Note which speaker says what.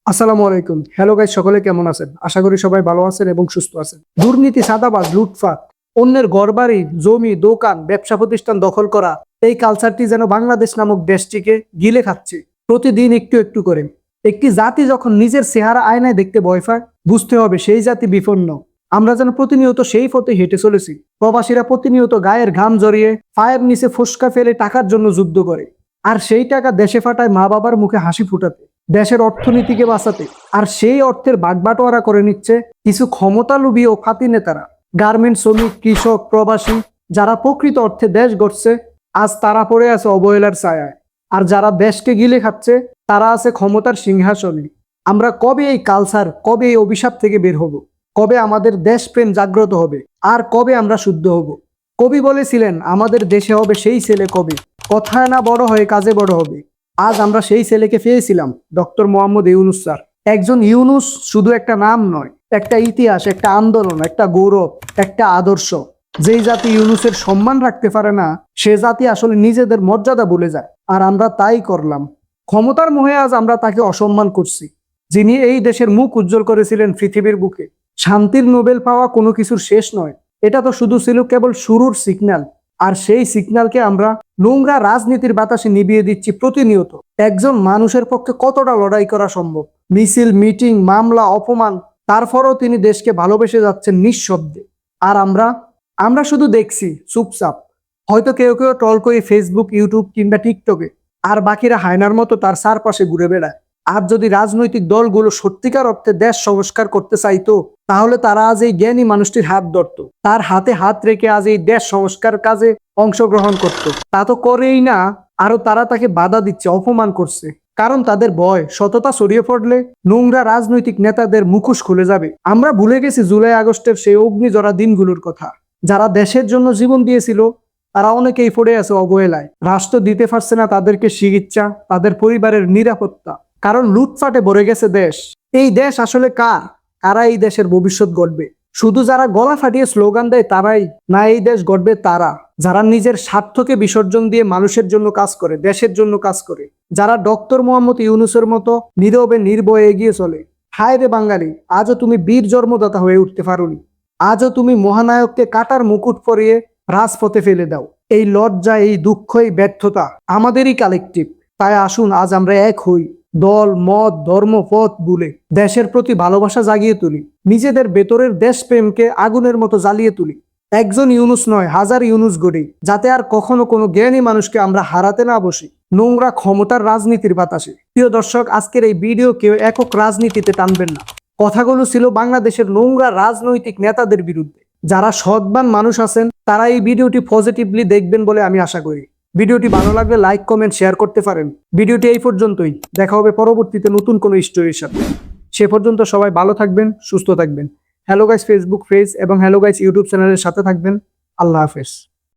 Speaker 1: আসসালামু আলাইকুম। Hello guys, সকলে কেমন আছেন? আশা করি সবাই ভালো আছেন এবং সুস্থ আছেন। দুর্নীতি, চাঁদাবাজ, লুটপাট, অন্যের ঘরবাড়ি, জমি, দোকান, ব্যবসা প্রতিষ্ঠান দখল করা, এই কালচারটি যেন বাংলাদেশ নামক দেশটিকে গিলে খাচ্ছে প্রতিদিন একটু একটু করে। একটি জাতি যখন নিজের চেহারা আয়নায় দেখতে ভয় পায়, বুঝতে হবে সেই জাতি বিপন্ন। আমরা যেন প্রতিনিয়ত সেই পথে হেঁটে চলেছি। প্রবাসীরা প্রতিনিয়ত গায়ের ঘাম জড়িয়ে পায়ের নিচে ফোসকা ফেলে টাকার জন্য যুদ্ধ করে, আর সেই টাকা দেশে ফাটায় মা বাবার মুখে হাসি ফুটাতে, দেশের অর্থনীতিকে বাঁচাতে। আর সেই অর্থের বাগবাটোয়ারা করে নিচ্ছে কিছু ক্ষমতালোভী ও ফাতি নেতারা। গার্মেন্টস শ্রমিক, কৃষক, প্রবাসী, যারা প্রকৃত অর্থে দেশ গড়ছে, আজ তারা পড়ে আছে অবহেলার ছায়ায়। আর যারা দেশকে গিলে খাচ্ছে, তারা আছে ক্ষমতার সিংহাসনে। আমরা কবে এই কালচার, কবে এই অভিশাপ থেকে বের হব? কবে আমাদের দেশপ্রেম জাগ্রত হবে? আর কবে আমরা শুদ্ধ হব? কবি বলেছিলেন, আমাদের দেশে হবে সেই ছেলে কবে, কথায় না বড় হয়ে কাজে বড় হবে। আজ আমরা সেই ছেলেকে পেয়েছিলাম, ডক্টর মোহাম্মদ ইউনূস স্যার। একজন ইউনূস শুধু একটা নাম নয়, একটা ইতিহাস, একটা আন্দোলন, একটা গৌরব, একটা আদর্শ। যেই জাতি ইউনূসের সম্মান রাখতে পারে না, সে জাতি আসলে নিজেদের মর্যাদা ভুলে যায়। আর আমরা তাই করলাম। ক্ষমতার মোহে আজ আমরা তাকে অসম্মান করছি, যিনি এই দেশের মুখ উজ্জ্বল করেছিলেন পৃথিবীর বুকে। শান্তির নোবেল পাওয়া কোনো কিছুর শেষ নয়, এটা তো শুধু ছিল কেবল শুরুর সিগন্যাল। আর সেই সিগন্যালকে আমরা নোংরা রাজনীতির বাতাসে নিভিয়ে দিচ্ছি প্রতিনিয়ত। একজন মানুষের পক্ষে কতটা লড়াই করা সম্ভব? মিছিল, মিটিং, মামলা, অপমান, তারপরও তিনি দেশকে ভালোবেসে যাচ্ছেন নিঃশব্দে। আর আমরা শুধু দেখছি চুপচাপ। হয়তো কেউ কেউ ট্রল করে ফেসবুক, ইউটিউব কিংবা টিকটকে, আর বাকিরা হায়নার মতো তার চারপাশে ঘুরে বেড়ায়। আর যদি রাজনৈতিক দলগুলো সত্যিকার অর্থে দেশ সংস্কার করতে চাইতো, তাহলে তারা আজ এই জ্ঞানী মানুষটির হাত ধরতো, তার হাতে হাত রেখে আজ এই দেশ সংস্কার কাজে অংশগ্রহণ করত। তা তো করেই না, আরো তারা তাকে বাধা দিচ্ছে, অপমান করছে। কারণ তাদের ভয়, সততা ছড়িয়ে পড়লে নোংরা রাজনৈতিক নেতাদের মুখোশ খুলে যাবে। আমরা ভুলে গেছি জুলাই আগস্টের সেই অগ্নিঝরা দিনগুলোর কথা। যারা দেশের জন্য জীবন দিয়েছিল, তারা অনেকেই পড়ে আছে অবহেলায়। রাষ্ট্র দিতে পারছে না তাদেরকে চিকিৎসা, তাদের পরিবারের নিরাপত্তা। কারণ লুটপাটে ভরে গেছে দেশ। এই দেশ আসলে কার? কারা এই দেশের ভবিষ্যৎ গড়বে? শুধু যারা গলা ফাটিয়ে স্লোগান দেয় তারাই না, এই দেশ গড়বে তারা যারা নিজের স্বার্থকে বিসর্জন দিয়ে মানুষের জন্য কাজ করে, দেশের জন্য কাজ করে। যারা ডক্টর মোহাম্মদ ইউনূসের মতো নীরবে নির্ভয়ে এগিয়ে চলে। হায় রে বাঙালি, আজও তুমি বীর জন্মদাতা হয়ে উঠতে পারোনি। আজও তুমি মহানায়ককে কাটার মুকুট পরিয়ে রাজপথে ফেলে দাও। এই লজ্জা, এই দুঃখ, এই ব্যর্থতা আমাদেরই কালেকটিভ। তাই আসুন আজ আমরা এক হই, দল, মত, ধর্ম, পথ ভুলে দেশের প্রতি ভালোবাসা জাগিয়ে তুলি। নিজেদের ভেতরের দেশপ্রেমকে আগুনের মতো জ্বালিয়ে তুলি। একজন ইউনূস নয়, হাজার ইউনূস গড়ি, যাতে আর কখনো কোনো জ্ঞানী মানুষকে আমরা হারাতে না বসি নোংরা ক্ষমতার রাজনীতির বাতাসে। প্রিয় দর্শক, আজকের এই ভিডিও কেউ একক রাজনীতিতে টানবেন না। কথাগুলো ছিল বাংলাদেশের নোংরা রাজনৈতিক নেতাদের বিরুদ্ধে। যারা সৎবান মানুষ আছেন, তারা এই ভিডিওটি পজিটিভলি দেখবেন বলে আমি আশা করি। ভিডিওটি ভালো লাগলে লাইক, কমেন্ট, শেয়ার করতে পারেন। ভিডিওটি এই পর্যন্তই। দেখা হবে পরবর্তীতে নতুন কোনো স্টোরির সাথে। সে পর্যন্ত সবাই ভালো থাকবেন, সুস্থ থাকবেন। হ্যালো গাইস ফেসবুক পেজ এবং হ্যালো গাইস ইউটিউব চ্যানেলের সাথে থাকবেন। আল্লাহ হাফেজ।